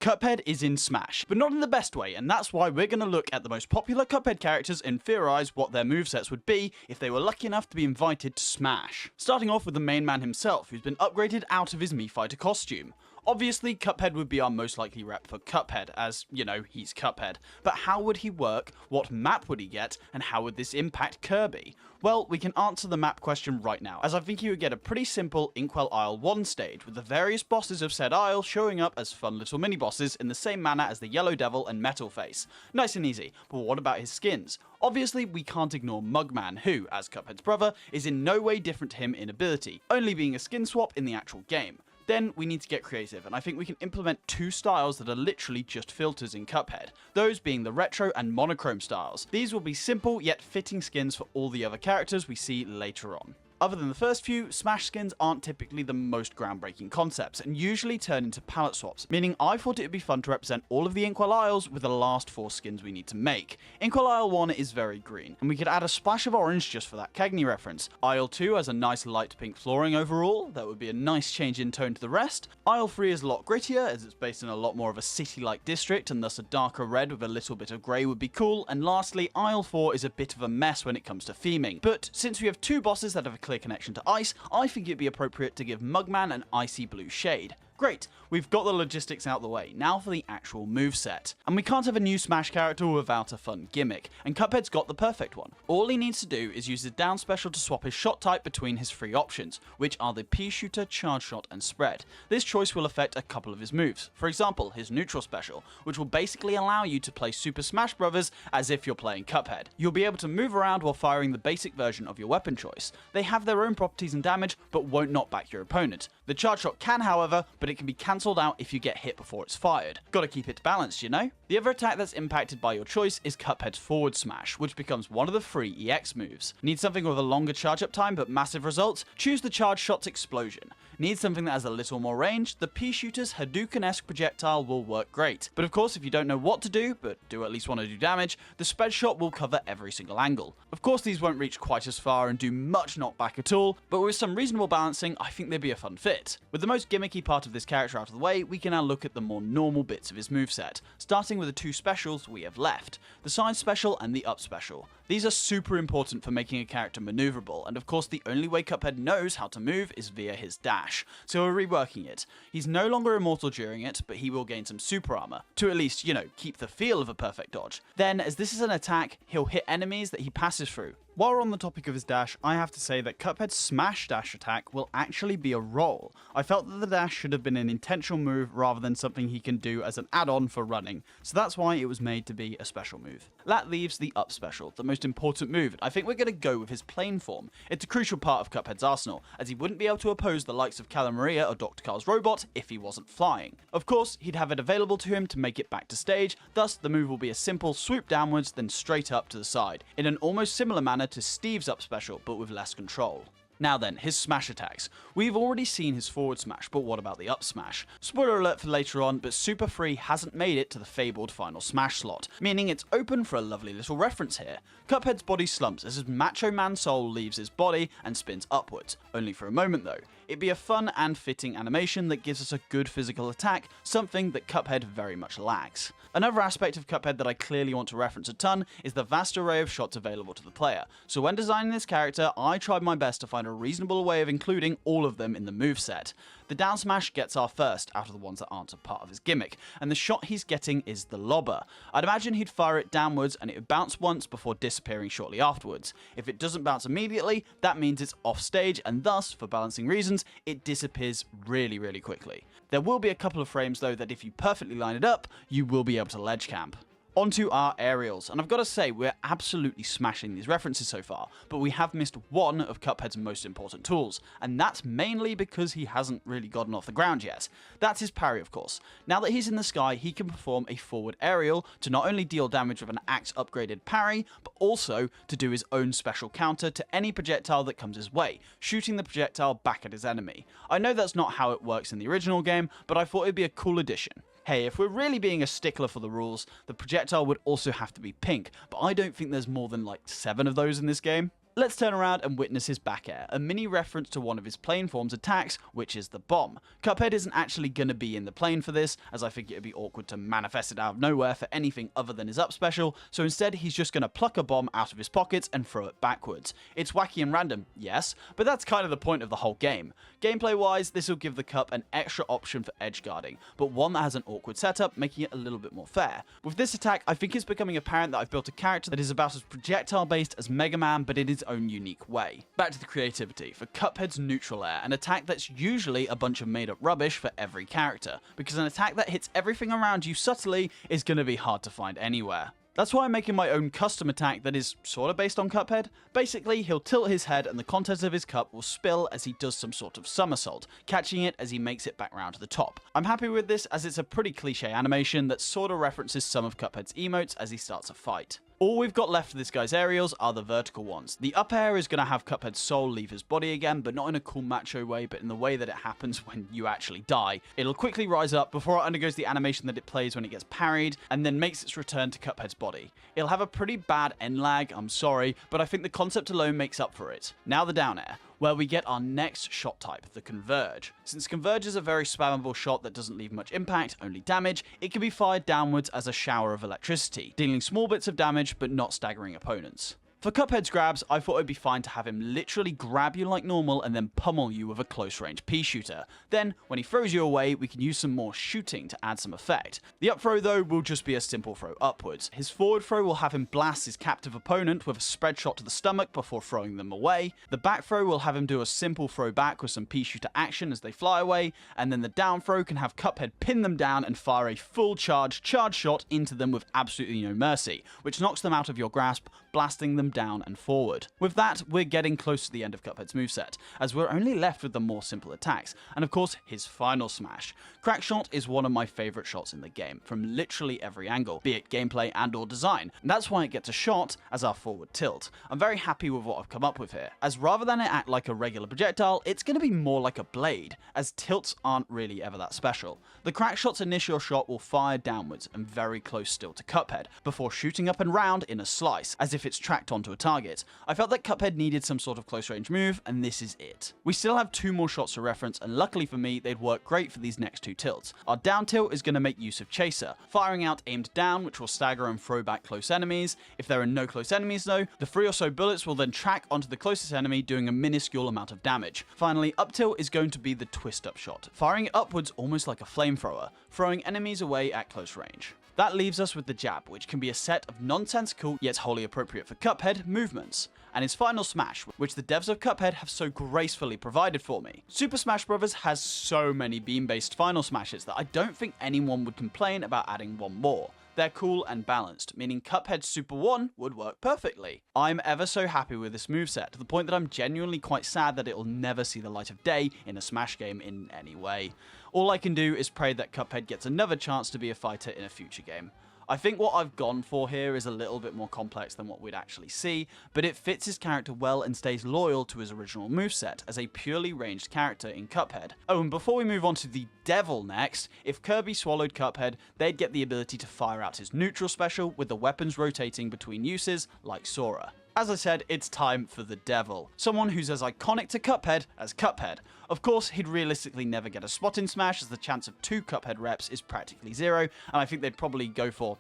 Cuphead is in Smash, but not in the best way, and that's why we're going to look at the most popular Cuphead characters and theorise what their movesets would be if they were lucky enough to be invited to Smash. Starting off with the main man himself, who's been upgraded out of his Mii Fighter costume. Obviously, Cuphead would be our most likely rep for Cuphead, as, you know, he's Cuphead. But how would he work, what map would he get, and how would this impact Kirby? Well, we can answer the map question right now, as I think you would get a pretty simple Inkwell Isle 1 stage, with the various bosses of said isle showing up as fun little mini-bosses in the same manner as the Yellow Devil and Metal Face. Nice and easy, but what about his skins? Obviously, we can't ignore Mugman, who, as Cuphead's brother, is in no way different to him in ability, only being a skin swap in the actual game. Then we need to get creative, and I think we can implement two styles that are literally just filters in Cuphead, those being the retro and monochrome styles. These will be simple yet fitting skins for all the other characters we see later on. Other than the first few, Smash skins aren't typically the most groundbreaking concepts, and usually turn into palette swaps, meaning I thought it would be fun to represent all of the Inkwell Isles with the last 4 skins we need to make. Inkwell Isle 1 is very green, and we could add a splash of orange just for that Cagney reference. Isle 2 has a nice light pink flooring overall, that would be a nice change in tone to the rest. Isle 3 is a lot grittier, as it's based in a lot more of a city-like district, and thus a darker red with a little bit of grey would be cool. And lastly, Isle 4 is a bit of a mess when it comes to theming, but since we have 2 bosses that have a clear connection to ice, I think it'd be appropriate to give Mugman an icy blue shade. Great, we've got the logistics out the way, now for the actual moveset. And we can't have a new Smash character without a fun gimmick, and Cuphead's got the perfect one. All he needs to do is use his down special to swap his shot type between his 3 options, which are the Pea Shooter, Charge Shot, and Spread. This choice will affect a couple of his moves, for example his neutral special, which will basically allow you to play Super Smash Bros. As if you're playing Cuphead. You'll be able to move around while firing the basic version of your weapon choice. They have their own properties and damage, but won't knock back your opponent. The Charge Shot can, however, but it can be cancelled out if you get hit before it's fired. Gotta keep it balanced, you know? The other attack that's impacted by your choice is Cuphead's Forward Smash, which becomes one of the 3 EX moves. Need something with a longer charge up time but massive results? Choose the Charge Shot's Explosion. Need something that has a little more range? The Pea Shooter's Hadouken-esque projectile will work great. But of course, if you don't know what to do, but do at least want to do damage, the Spread Shot will cover every single angle. Of course, these won't reach quite as far and do much knockback at all, but with some reasonable balancing, I think they'd be a fun fit. With the most gimmicky part of this character out of the way, we can now look at the more normal bits of his moveset, starting with the 2 specials we have left, the Side Special and the Up Special. These are super important for making a character maneuverable, and of course the only way Cuphead knows how to move is via his dash, so we're reworking it. He's no longer immortal during it, but he will gain some super armor, to at least, you know, keep the feel of a perfect dodge. Then, as this is an attack, he'll hit enemies that he passes through. While we're on the topic of his dash, I have to say that Cuphead's Smash dash attack will actually be a roll. I felt that the dash should have been an intentional move rather than something he can do as an add-on for running, so that's why it was made to be a special move. That leaves the Up Special, the most important move, and I think we're going to go with his plane form. It's a crucial part of Cuphead's arsenal, as he wouldn't be able to oppose the likes of Calamaria or Dr. Carl's robot if he wasn't flying. Of course, he'd have it available to him to make it back to stage, thus the move will be a simple swoop downwards then straight up to the side, in an almost similar manner to Steve's Up Special, but with less control. Now then, his smash attacks. We've already seen his forward smash, but what about the up smash? Spoiler alert for later on, but Super 3 hasn't made it to the fabled final smash slot, meaning it's open for a lovely little reference here. Cuphead's body slumps as his macho man soul leaves his body and spins upwards, only for a moment though. It'd be a fun and fitting animation that gives us a good physical attack, something that Cuphead very much lacks. Another aspect of Cuphead that I clearly want to reference a ton is the vast array of shots available to the player, so when designing this character, I tried my best to find a reasonable way of including all of them in the moveset. The down smash gets our first out of the ones that aren't a part of his gimmick, and the shot he's getting is the lobber. I'd imagine he'd fire it downwards and it would bounce once before disappearing shortly afterwards. If it doesn't bounce immediately, that means it's off stage, and thus, for balancing reasons, it disappears really quickly. There will be a couple of frames though that if you perfectly line it up, you will be able to ledge camp. Onto our aerials, and I've got to say we're absolutely smashing these references so far, but we have missed one of Cuphead's most important tools, and that's mainly because he hasn't really gotten off the ground yet. That's his parry, of course. Now that he's in the sky, he can perform a forward aerial to not only deal damage with an axe upgraded parry, but also to do his own special counter to any projectile that comes his way, shooting the projectile back at his enemy. I know that's not how it works in the original game, but I thought it'd be a cool addition. Hey, if we're really being a stickler for the rules, the projectile would also have to be pink, but I don't think there's more than like 7 of those in this game. Let's turn around and witness his back air, a mini reference to one of his plane form's attacks, which is the bomb. Cuphead isn't actually going to be in the plane for this, as I think it would be awkward to manifest it out of nowhere for anything other than his up special, so instead he's just going to pluck a bomb out of his pockets and throw it backwards. It's wacky and random, yes, but that's kind of the point of the whole game. Gameplay wise, this will give the Cup an extra option for edge guarding, but one that has an awkward setup, making it a little bit more fair. With this attack, I think it's becoming apparent that I've built a character that is about as projectile based as Mega Man, but in his own unique way. Back to the creativity. For Cuphead's neutral air, an attack that's usually a bunch of made up rubbish for every character, because an attack that hits everything around you subtly is going to be hard to find anywhere. That's why I'm making my own custom attack that is sorta based on Cuphead. Basically, he'll tilt his head and the contents of his cup will spill as he does some sort of somersault, catching it as he makes it back round to the top. I'm happy with this as it's a pretty cliche animation that sorta references some of Cuphead's emotes as he starts a fight. All we've got left for this guy's aerials are the vertical ones. The up air is going to have Cuphead's soul leave his body again, but not in a cool macho way, but in the way that it happens when you actually die. It'll quickly rise up before it undergoes the animation that it plays when it gets parried, and then makes its return to Cuphead's body. It'll have a pretty bad end lag, I'm sorry, but I think the concept alone makes up for it. Now the down air, where we get our next shot type, the Converge. Since Converge is a very spammable shot that doesn't leave much impact, only damage, it can be fired downwards as a shower of electricity, dealing small bits of damage but not staggering opponents. For Cuphead's grabs, I thought it'd be fine to have him literally grab you like normal and then pummel you with a close range pea shooter. Then, when he throws you away, we can use some more shooting to add some effect. The up throw though will just be a simple throw upwards. His forward throw will have him blast his captive opponent with a spread shot to the stomach before throwing them away. The back throw will have him do a simple throw back with some pea shooter action as they fly away, and then the down throw can have Cuphead pin them down and fire a full charge shot into them with absolutely no mercy, which knocks them out of your grasp, blasting them down and forward. With that, we're getting close to the end of Cuphead's moveset, as we're only left with the more simple attacks, and of course, his final smash. Crackshot is one of my favourite shots in the game, from literally every angle, be it gameplay and or design, and that's why it gets a shot as our forward tilt. I'm very happy with what I've come up with here, as rather than it act like a regular projectile, it's going to be more like a blade, as tilts aren't really ever that special. The Crackshot's initial shot will fire downwards and very close still to Cuphead, before shooting up and round in a slice, as if it's tracked onto a target. I felt that Cuphead needed some sort of close range move, and this is it. We still have two more shots to reference, and luckily for me, they'd work great for these next two tilts. Our down tilt is going to make use of Chaser, firing out aimed down, which will stagger and throw back close enemies. If there are no close enemies though, the 3 or so bullets will then track onto the closest enemy, doing a minuscule amount of damage. Finally, up tilt is going to be the twist up shot, firing it upwards almost like a flamethrower, throwing enemies away at close range. That leaves us with the jab, which can be a set of nonsensical yet wholly appropriate for Cuphead movements, and his final smash, which the devs of Cuphead have so gracefully provided for me. Super Smash Bros. Has so many beam-based final smashes that I don't think anyone would complain about adding one more. They're cool and balanced, meaning Cuphead Super 1 would work perfectly. I'm ever so happy with this moveset, to the point that I'm genuinely quite sad that it'll never see the light of day in a Smash game in any way. All I can do is pray that Cuphead gets another chance to be a fighter in a future game. I think what I've gone for here is a little bit more complex than what we'd actually see, but it fits his character well and stays loyal to his original moveset as a purely ranged character in Cuphead. Oh, and before we move on to the Devil next, if Kirby swallowed Cuphead, they'd get the ability to fire out his neutral special with the weapons rotating between uses like Sora. As I said, it's time for the Devil, someone who's as iconic to Cuphead as Cuphead. Of course, he'd realistically never get a spot in Smash, as the chance of 2 Cuphead reps is practically 0, and I think they'd probably go for,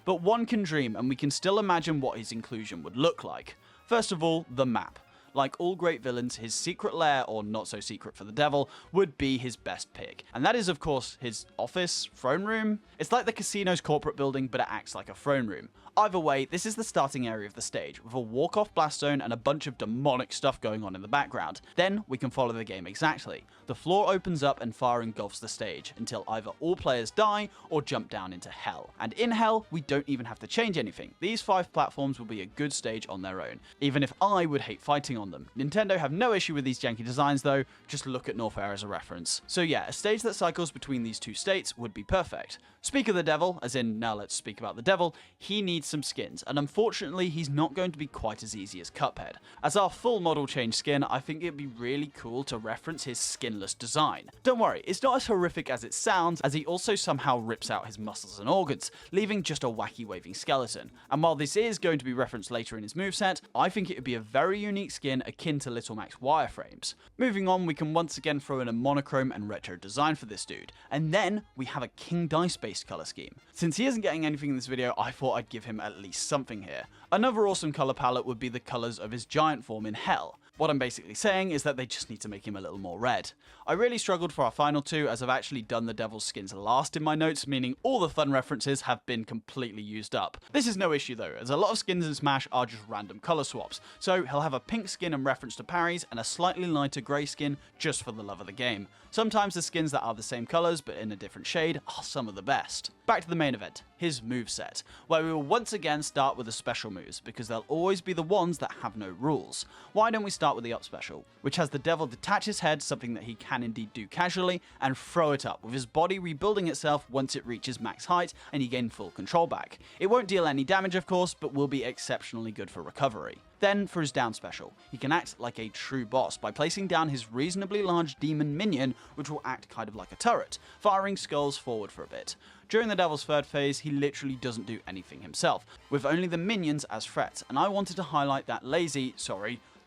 but one can dream, and we can still imagine what his inclusion would look like. First of all, the map. Like all great villains, his secret lair, or not so secret for the Devil, would be his best pick. And that is, of course, his office, throne room. It's like the casino's corporate building, but it acts like a throne room. Either way, this is the starting area of the stage, with a walk-off blast zone and a bunch of demonic stuff going on in the background. Then, we can follow the game exactly. The floor opens up and fire engulfs the stage, until either all players die, or jump down into hell. And in hell, we don't even have to change anything. These 5 platforms will be a good stage on their own, even if I would hate fighting on them. Nintendo have no issue with these janky designs though, just look at North Air as a reference. So yeah, a stage that cycles between these two states would be perfect. Speak of the devil, as in now let's speak about the devil, he needs some skins, and unfortunately he's not going to be quite as easy as Cuphead. As our full model change skin, I think it'd be really cool to reference his skinless design. Don't worry, it's not as horrific as it sounds, as he also somehow rips out his muscles and organs, leaving just a wacky waving skeleton. And while this is going to be referenced later in his moveset, I think it would be a very unique skin akin to Little Mac's wireframes. Moving on, we can once again throw in a monochrome and retro design for this dude, and then we have a King Dice based colour scheme. Since he isn't getting anything in this video, I thought I'd give him at least something here. Another awesome colour palette would be the colours of his giant form in Hell. What I'm basically saying is that they just need to make him a little more red. I really struggled for our final two, as I've actually done the Devil's skins last in my notes, meaning all the fun references have been completely used up. This is no issue though, as a lot of skins in Smash are just random colour swaps, so he'll have a pink skin in reference to parries and a slightly lighter grey skin just for the love of the game. Sometimes the skins that are the same colours but in a different shade are some of the best. Back to the main event, his moveset, where we will once again start with the special moves, because they'll always be the ones that have no rules. Why don't we start with the up special, which has the devil detach his head, something that he can indeed do casually, and throw it up, with his body rebuilding itself once it reaches max height and he gains full control back. It won't deal any damage of course, but will be exceptionally good for recovery. Then for his down special, he can act like a true boss by placing down his reasonably large demon minion, which will act kind of like a turret, firing skulls forward for a bit. During the Devil's third phase, he literally doesn't do anything himself, with only the minions as threats, and I wanted to highlight that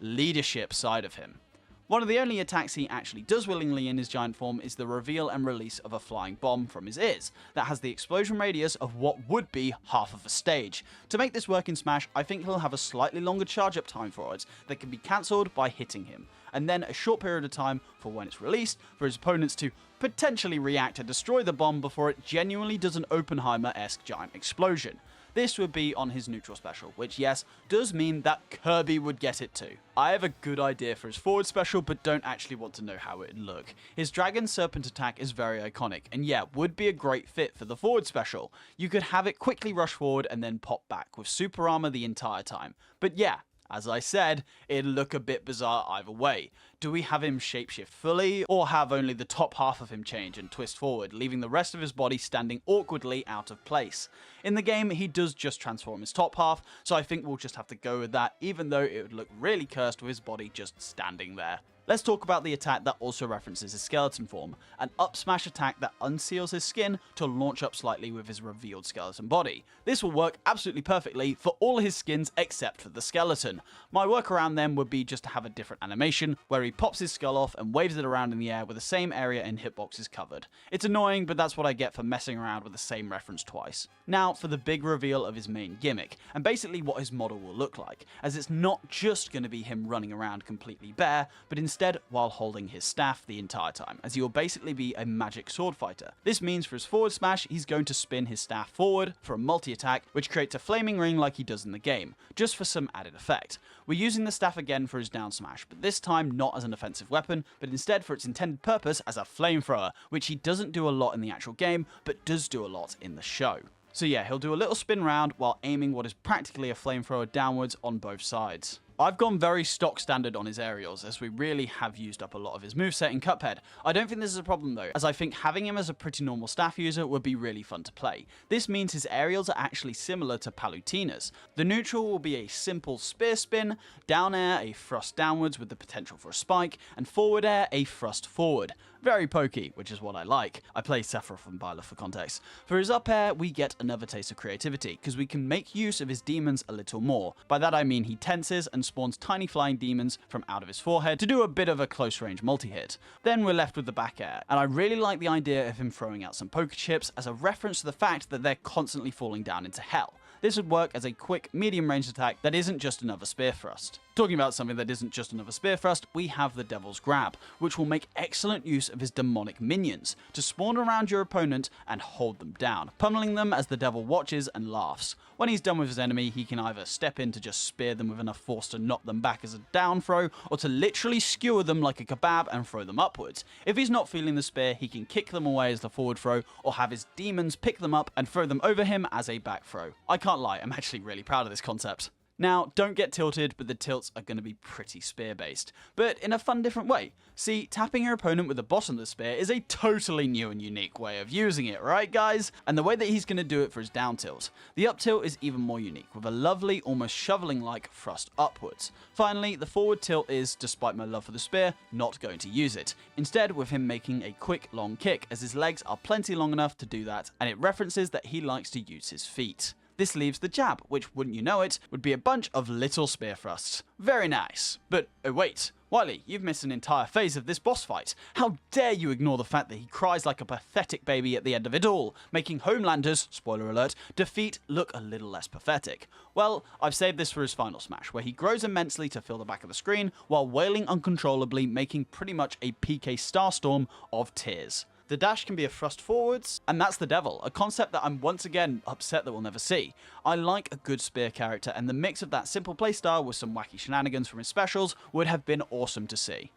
leadership side of him. One of the only attacks he actually does willingly in his giant form is the reveal and release of a flying bomb from his ears that has the explosion radius of what would be half of a stage. To make this work in Smash, I think he'll have a slightly longer charge up time for it that can be cancelled by hitting him, and then a short period of time for when it's released for his opponents to potentially react and destroy the bomb before it genuinely does an Oppenheimer-esque giant explosion. This would be on his neutral special, which yes, does mean that Kirby would get it too. I have a good idea for his forward special, but don't actually want to know how it'd look. His Dragon Serpent attack is very iconic, and yeah, would be a great fit for the forward special. You could have it quickly rush forward and then pop back with super armor the entire time. But yeah, as I said, it'd look a bit bizarre either way. Do we have him shapeshift fully, or have only the top half of him change and twist forward, leaving the rest of his body standing awkwardly out of place? In the game, he does just transform his top half, so I think we'll just have to go with that, even though it would look really cursed with his body just standing there. Let's talk about the attack that also references his skeleton form, an up smash attack that unseals his skin to launch up slightly with his revealed skeleton body. This will work absolutely perfectly for all his skins except for the skeleton. My workaround then would be just to have a different animation where he pops his skull off and waves it around in the air with the same area and hitboxes covered. It's annoying, but that's what I get for messing around with the same reference twice. Now for the big reveal of his main gimmick, and basically what his model will look like, as it's not just going to be him running around completely bare, but instead while holding his staff the entire time, as he will basically be a magic sword fighter. This means for his forward smash, he's going to spin his staff forward for a multi-attack, which creates a flaming ring like he does in the game, just for some added effect. We're using the staff again for his down smash, but this time not as an offensive weapon, but instead for its intended purpose as a flamethrower, which he doesn't do a lot in the actual game, but does do a lot in the show. So yeah, he'll do a little spin round while aiming what is practically a flamethrower downwards on both sides. I've gone very stock standard on his aerials, as we really have used up a lot of his moveset in Cuphead. I don't think this is a problem though, as I think having him as a pretty normal staff user would be really fun to play. This means his aerials are actually similar to Palutina's. The neutral will be a simple spear spin, down air a thrust downwards with the potential for a spike, and forward air a thrust forward. Very pokey, which is what I like. I play Sephiroth and Byleth for context. For his up air, we get another taste of creativity, because we can make use of his demons a little more. By that I mean he tenses and spawns tiny flying demons from out of his forehead to do a bit of a close range multi-hit. Then we're left with the back air, and I really like the idea of him throwing out some poker chips as a reference to the fact that they're constantly falling down into hell. This would work as a quick, medium-range attack that isn't just another spear thrust. Talking about something that isn't just another spear thrust, we have the Devil's Grab, which will make excellent use of his demonic minions to spawn around your opponent and hold them down, pummeling them as the devil watches and laughs. When he's done with his enemy, he can either step in to just spear them with enough force to knock them back as a down throw, or to literally skewer them like a kebab and throw them upwards. If he's not feeling the spear, he can kick them away as the forward throw, or have his demons pick them up and throw them over him as a back throw. I can't lie, I'm actually really proud of this concept. Now, don't get tilted, but the tilts are going to be pretty spear-based, but in a fun different way. See, tapping your opponent with the bottom of the spear is a totally new and unique way of using it, right guys? And the way that he's going to do it for his down tilt. The up tilt is even more unique, with a lovely, almost shoveling-like thrust upwards. Finally, the forward tilt is, despite my love for the spear, not going to use it. Instead, with him making a quick, long kick, as his legs are plenty long enough to do that, and it references that he likes to use his feet. This leaves the jab, which, wouldn't you know it, would be a bunch of little spear thrusts. Very nice. But, oh wait, Wiley, you've missed an entire phase of this boss fight. How dare you ignore the fact that he cries like a pathetic baby at the end of it all, making Homelander's, spoiler alert, defeat look a little less pathetic. Well, I've saved this for his final smash, where he grows immensely to fill the back of the screen, while wailing uncontrollably, making pretty much a PK Starstorm of tears. The dash can be a thrust forwards, and that's the devil, a concept that I'm once again upset that we'll never see. I like a good spear character, and the mix of that simple playstyle with some wacky shenanigans from his specials would have been awesome to see.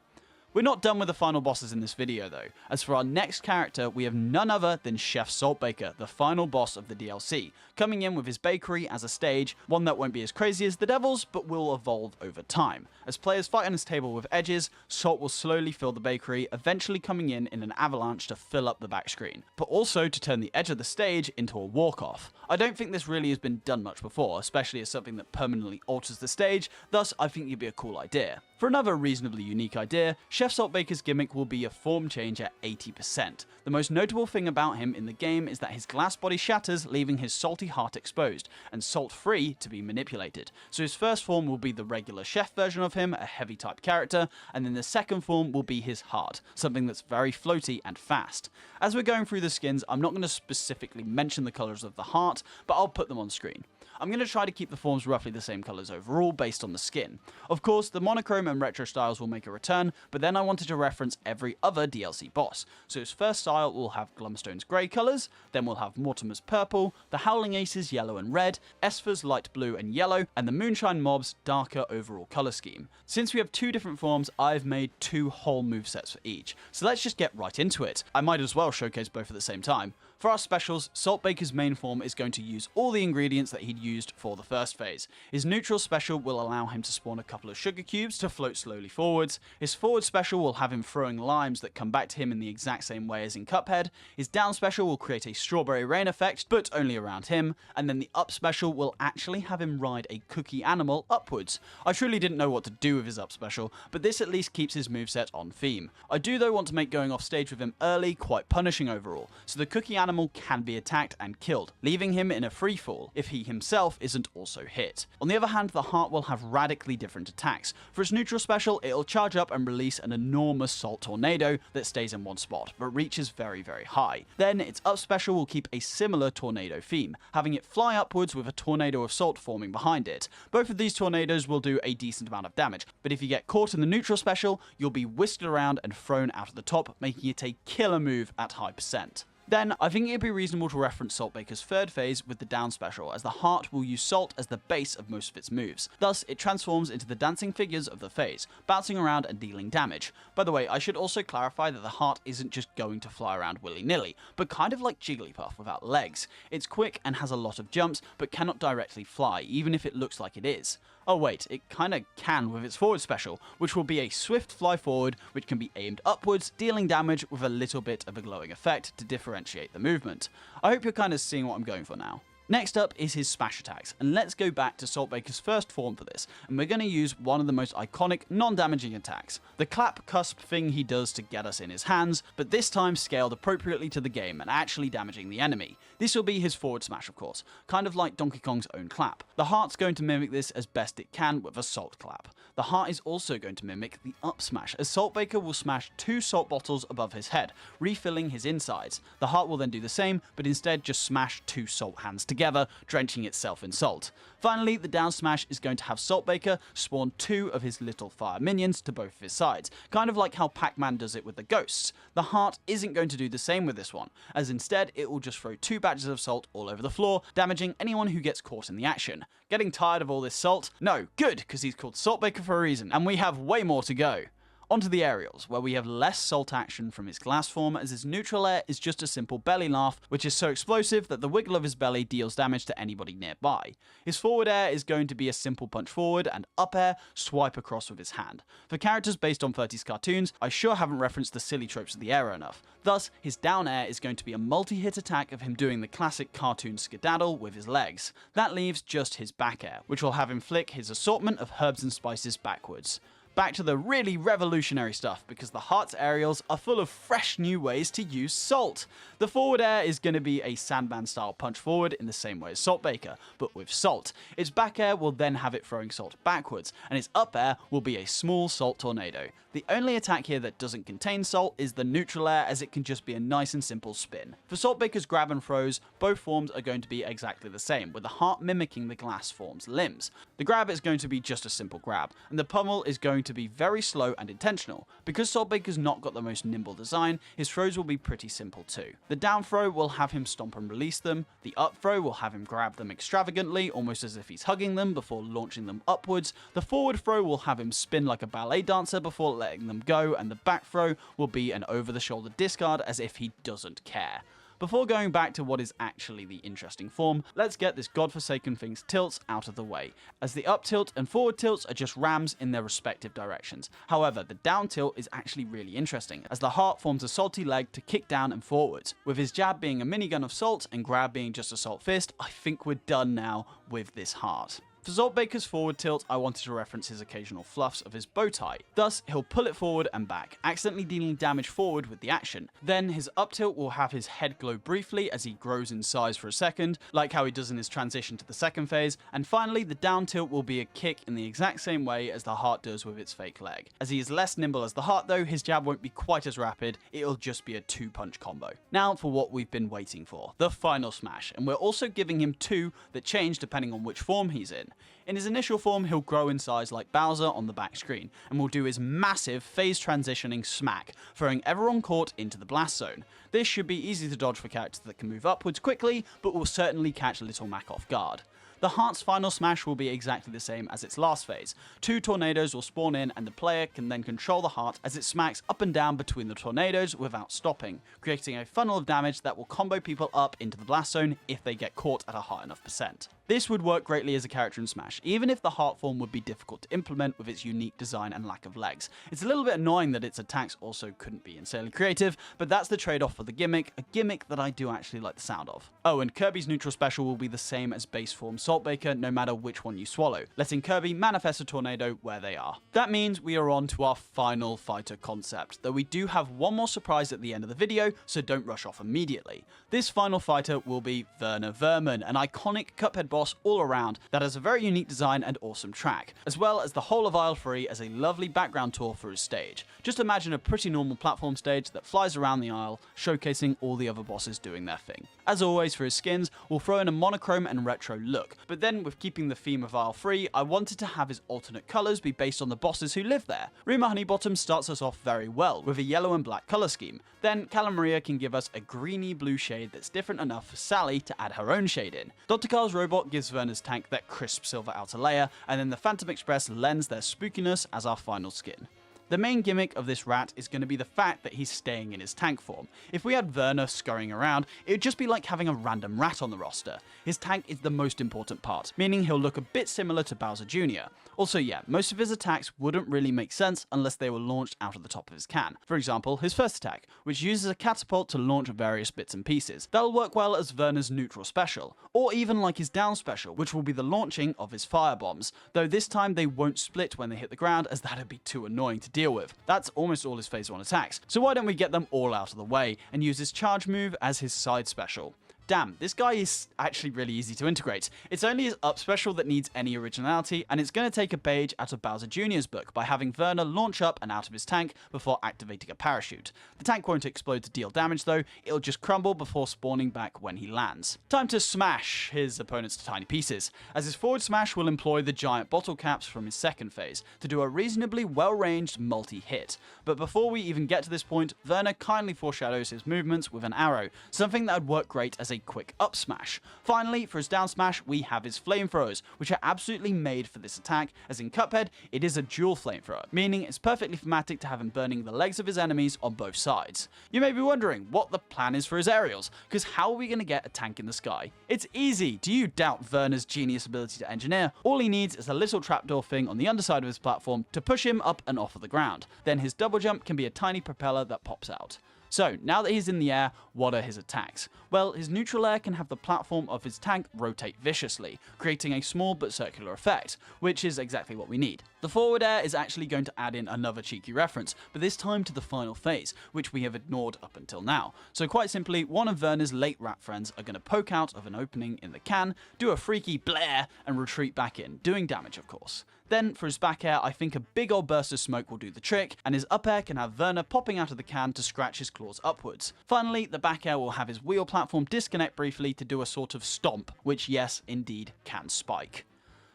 We're not done with the final bosses in this video though, as for our next character we have none other than Chef Saltbaker, the final boss of the DLC, coming in with his bakery as a stage, one that won't be as crazy as the Devil's, but will evolve over time. As players fight on his table with edges, Salt will slowly fill the bakery, eventually coming in an avalanche to fill up the back screen, but also to turn the edge of the stage into a walk-off. I don't think this really has been done much before, especially as something that permanently alters the stage, thus I think it'd be a cool idea. For another reasonably unique idea, Chef Saltbaker's gimmick will be a form change at 80%. The most notable thing about him in the game is that his glass body shatters, leaving his salty heart exposed, and salt-free to be manipulated. So his first form will be the regular chef version of him, a heavy type character, and then the second form will be his heart, something that's very floaty and fast. As we're going through the skins, I'm not going to specifically mention the colours of the heart, but I'll put them on screen. I'm going to try to keep the forms roughly the same colours overall based on the skin. Of course, the monochrome and retro styles will make a return, but then I wanted to reference every other DLC boss. So his first style will have Glumstone's grey colours, then we'll have Mortimer's purple, the Howling Ace's yellow and red, Esfer's light blue and yellow, and the Moonshine Mob's darker overall colour scheme. Since we have two different forms, I've made two whole movesets for each, so let's just get right into it. I might as well showcase both at the same time. For our specials, Saltbaker's main form is going to use all the ingredients that he'd used for the first phase. His neutral special will allow him to spawn a couple of sugar cubes to float slowly forwards. His forward special will have him throwing limes that come back to him in the exact same way as in Cuphead. His down special will create a strawberry rain effect, but only around him. And then the up special will actually have him ride a cookie animal upwards. I truly didn't know what to do with his up special, but this at least keeps his moveset on theme. I do though want to make going off stage with him early quite punishing overall, so the cookie animal can be attacked and killed, leaving him in a free fall if he himself isn't also hit. On the other hand, the heart will have radically different attacks. For its neutral special, it'll charge up and release an enormous salt tornado that stays in one spot, but reaches very, very high. Then its up special will keep a similar tornado theme, having it fly upwards with a tornado of salt forming behind it. Both of these tornadoes will do a decent amount of damage, but if you get caught in the neutral special, you'll be whisked around and thrown out of the top, making it a killer move at high percent. Then, I think it'd be reasonable to reference Saltbaker's third phase with the down special, as the heart will use salt as the base of most of its moves. Thus, it transforms into the dancing figures of the phase, bouncing around and dealing damage. By the way, I should also clarify that the heart isn't just going to fly around willy-nilly, but kind of like Jigglypuff without legs. It's quick and has a lot of jumps, but cannot directly fly, even if it looks like it is. Oh wait, it kinda can with its forward special, which will be a swift fly forward, which can be aimed upwards, dealing damage with a little bit of a glowing effect to differentiate the movement. I hope you're kinda seeing what I'm going for now. Next up is his smash attacks, and let's go back to Saltbaker's first form for this, and we're going to use one of the most iconic non-damaging attacks, the clap cusp thing he does to get us in his hands, but this time scaled appropriately to the game and actually damaging the enemy. This will be his forward smash, of course, kind of like Donkey Kong's own clap. The heart's going to mimic this as best it can with a salt clap. The heart is also going to mimic the up smash, as Saltbaker will smash 2 salt bottles above his head, refilling his insides. The heart will then do the same, but instead just smash 2 salt hands together, drenching itself in salt. Finally, the down smash is going to have Saltbaker spawn 2 of his little fire minions to both of his sides, kind of like how Pac-Man does it with the ghosts. The heart isn't going to do the same with this one, as instead it will just throw 2 batches of salt all over the floor, damaging anyone who gets caught in the action. Getting tired of all this salt? No, good, because he's called Saltbaker for a reason, and we have way more to go. Onto the aerials, where we have less Salt action from his glass form, as his neutral air is just a simple belly laugh, which is so explosive that the wiggle of his belly deals damage to anybody nearby. His forward air is going to be a simple punch forward, and up air, swipe across with his hand. For characters based on 30s cartoons, I sure haven't referenced the silly tropes of the era enough. Thus, his down air is going to be a multi-hit attack of him doing the classic cartoon skedaddle with his legs. That leaves just his back air, which will have him flick his assortment of herbs and spices backwards. Back to the really revolutionary stuff, because the Heart's aerials are full of fresh new ways to use salt. The forward air is going to be a Sandman style punch forward in the same way as Saltbaker, but with salt. Its back air will then have it throwing salt backwards, and its up air will be a small salt tornado. The only attack here that doesn't contain salt is the neutral air, as it can just be a nice and simple spin. For Saltbaker's grab and throws, both forms are going to be exactly the same, with the Heart mimicking the glass form's limbs. The grab is going to be just a simple grab, and the pummel is going to be very slow and intentional. Because Saltbaker's not got the most nimble design, his throws will be pretty simple too. The down throw will have him stomp and release them, the up throw will have him grab them extravagantly, almost as if he's hugging them before launching them upwards, the forward throw will have him spin like a ballet dancer before letting them go, and the back throw will be an over-the-shoulder discard as if he doesn't care. Before going back to what is actually the interesting form, let's get this godforsaken thing's tilts out of the way, as the up tilt and forward tilts are just rams in their respective directions. However, the down tilt is actually really interesting, as the Heart forms a salty leg to kick down and forwards. With his jab being a minigun of salt and grab being just a salt fist, I think we're done now with this Heart. For Saltbaker's forward tilt, I wanted to reference his occasional fluffs of his bow tie. Thus, he'll pull it forward and back, accidentally dealing damage forward with the action. Then, his up tilt will have his head glow briefly as he grows in size for a second, like how he does in his transition to the second phase. And finally, the down tilt will be a kick in the exact same way as the Heart does with its fake leg. As he is less nimble as the Heart though, his jab won't be quite as rapid, it'll just be a 2-punch combo. Now for what we've been waiting for, the final smash, and we're also giving him 2 that change depending on which form he's in. In his initial form, he'll grow in size like Bowser on the back screen, and will do his massive phase transitioning smack, throwing everyone caught into the blast zone. This should be easy to dodge for characters that can move upwards quickly, but will certainly catch Little Mac off guard. The Heart's final smash will be exactly the same as its last phase. 2 tornadoes will spawn in, and the player can then control the Heart as it smacks up and down between the tornadoes without stopping, creating a funnel of damage that will combo people up into the blast zone if they get caught at a high enough percent. This would work greatly as a character in Smash, even if the Heart form would be difficult to implement with its unique design and lack of legs. It's a little bit annoying that its attacks also couldn't be insanely creative, but that's the trade-off for the gimmick, a gimmick that I do actually like the sound of. Oh, and Kirby's neutral special will be the same as base form Saltbaker no matter which one you swallow, letting Kirby manifest a tornado where they are. That means we are on to our final fighter concept, though we do have one more surprise at the end of the video, so don't rush off immediately. This final fighter will be Werner Werman, an iconic Cuphead boss all around that has a very unique design and awesome track, as well as the whole of Aisle 3 as a lovely background tour for his stage. Just imagine a pretty normal platform stage that flies around the aisle, showcasing all the other bosses doing their thing. As always for his skins, we'll throw in a monochrome and retro look, but then with keeping the theme of Aisle 3, I wanted to have his alternate colours be based on the bosses who live there. Rima Honeybottom starts us off very well, with a yellow and black colour scheme. Then Calamaria can give us a greeny blue shade that's different enough for Sally to add her own shade in. Dr. Carl's robot gives Werner's tank that crisp silver outer layer, and then the Phantom Express lends their spookiness as our final skin. The main gimmick of this rat is going to be the fact that he's staying in his tank form. If we had Werner scurrying around, it would just be like having a random rat on the roster. His tank is the most important part, meaning he'll look a bit similar to Bowser Jr. Also yeah, most of his attacks wouldn't really make sense unless they were launched out of the top of his can. For example, his first attack, which uses a catapult to launch various bits and pieces. That'll work well as Werner's neutral special, or even like his down special, which will be the launching of his fire bombs, though this time they won't split when they hit the ground, as that'd be too annoying to deal with. That's almost all his phase 1 attacks, so why don't we get them all out of the way and use his charge move as his side special. Damn, this guy is actually really easy to integrate. It's only his up special that needs any originality, and it's going to take a page out of Bowser Jr.'s book by having Werner launch up and out of his tank before activating a parachute. The tank won't explode to deal damage though, it'll just crumble before spawning back when he lands. Time to smash his opponents to tiny pieces, as his forward smash will employ the giant bottle caps from his second phase to do a reasonably well-ranged multi-hit. But before we even get to this point, Werner kindly foreshadows his movements with an arrow, something that would work great as a a quick up smash. Finally, for his down smash, we have his flamethrowers, which are absolutely made for this attack, as in Cuphead, it is a dual flamethrower, meaning it's perfectly thematic to have him burning the legs of his enemies on both sides. You may be wondering what the plan is for his aerials, because how are we going to get a tank in the sky? It's easy. Do you doubt Werner's genius ability to engineer? All he needs is a little trapdoor thing on the underside of his platform to push him up and off of the ground. Then his double jump can be a tiny propeller that pops out. So, now that he's in the air, what are his attacks? Well, his neutral air can have the platform of his tank rotate viciously, creating a small but circular effect, which is exactly what we need. The forward air is actually going to add in another cheeky reference, but this time to the final phase, which we have ignored up until now. So quite simply, one of Werner's late rat friends are going to poke out of an opening in the can, do a freaky blare, and retreat back in, doing damage of course. Then, for his back air, I think a big old burst of smoke will do the trick, and his up air can have Werner popping out of the can to scratch his claws upwards. Finally, the back air will have his wheel platform disconnect briefly to do a sort of stomp, which yes, indeed, can spike.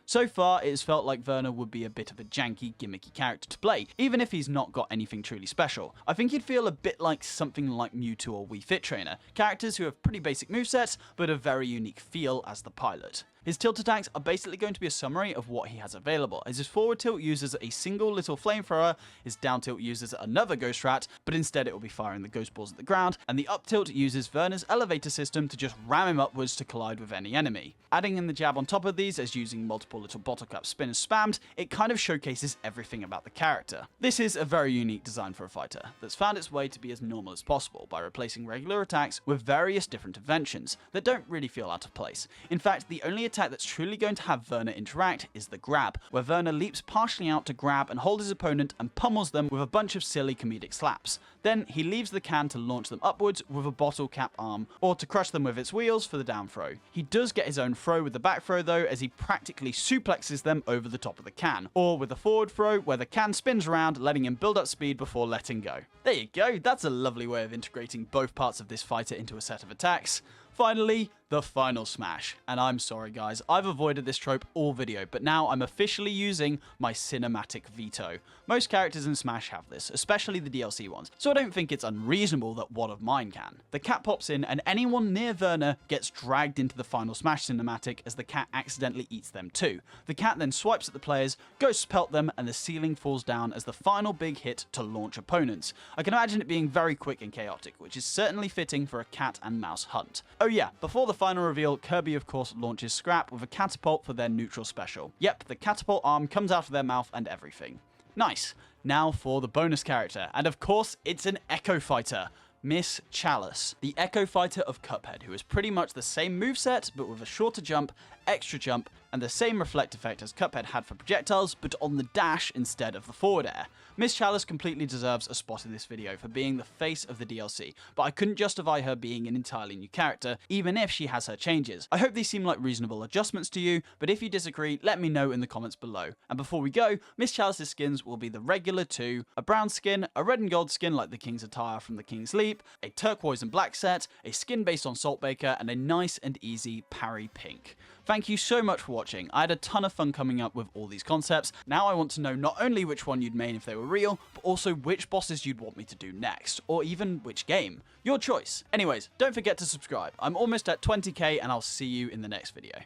So far, it has felt like Werner would be a bit of a janky, gimmicky character to play, even if he's not got anything truly special. I think he'd feel a bit like something like Mewtwo or Wii Fit Trainer, characters who have pretty basic movesets, but a very unique feel as the pilot. His tilt attacks are basically going to be a summary of what he has available, as his forward tilt uses a single little flamethrower, his down tilt uses another ghost rat, but instead it will be firing the ghost balls at the ground, and the up tilt uses Werner's elevator system to just ram him upwards to collide with any enemy. Adding in the jab on top of these, as using multiple little bottle cap spinners spammed, it kind of showcases everything about the character. This is a very unique design for a fighter, that's found its way to be as normal as possible by replacing regular attacks with various different inventions that don't really feel out of place. In fact, the only attack that's truly going to have Werner interact is the grab, where Werner leaps partially out to grab and hold his opponent and pummels them with a bunch of silly comedic slaps. Then he leaves the can to launch them upwards with a bottle cap arm, or to crush them with its wheels for the down throw. He does get his own throw with the back throw though, as he practically suplexes them over the top of the can, or with a forward throw where the can spins around, letting him build up speed before letting go. There you go, that's a lovely way of integrating both parts of this fighter into a set of attacks. Finally, the final smash. And I'm sorry guys, I've avoided this trope all video, but now I'm officially using my cinematic veto. Most characters in Smash have this, especially the DLC ones, so I don't think it's unreasonable that one of mine can. The cat pops in and anyone near Werner gets dragged into the final Smash cinematic as the cat accidentally eats them too. The cat then swipes at the players, ghosts pelt them, and the ceiling falls down as the final big hit to launch opponents. I can imagine it being very quick and chaotic, which is certainly fitting for a cat and mouse hunt. Oh yeah, before the final reveal, Kirby of course launches Scrap with a catapult for their neutral special. Yep, the catapult arm comes out of their mouth and everything. Nice. Now for the bonus character, and of course it's an Echo Fighter. Miss Chalice, the Echo Fighter of Cuphead, who is pretty much the same moveset but with a shorter jump, extra jump, and the same reflect effect as Cuphead had for projectiles, but on the dash instead of the forward air. Miss Chalice completely deserves a spot in this video for being the face of the DLC, but I couldn't justify her being an entirely new character, even if she has her changes. I hope these seem like reasonable adjustments to you, but if you disagree, let me know in the comments below. And before we go, Miss Chalice's skins will be the regular 2, a brown skin, a red and gold skin like the King's attire from the King's Leap, a turquoise and black set, a skin based on Saltbaker, and a nice and easy parry pink. Thank you so much for watching. I had a ton of fun coming up with all these concepts. Now I want to know not only which one you'd main if they were real, but also which bosses you'd want me to do next, or even which game. Your choice. Anyways, don't forget to subscribe. I'm almost at 20k and I'll see you in the next video.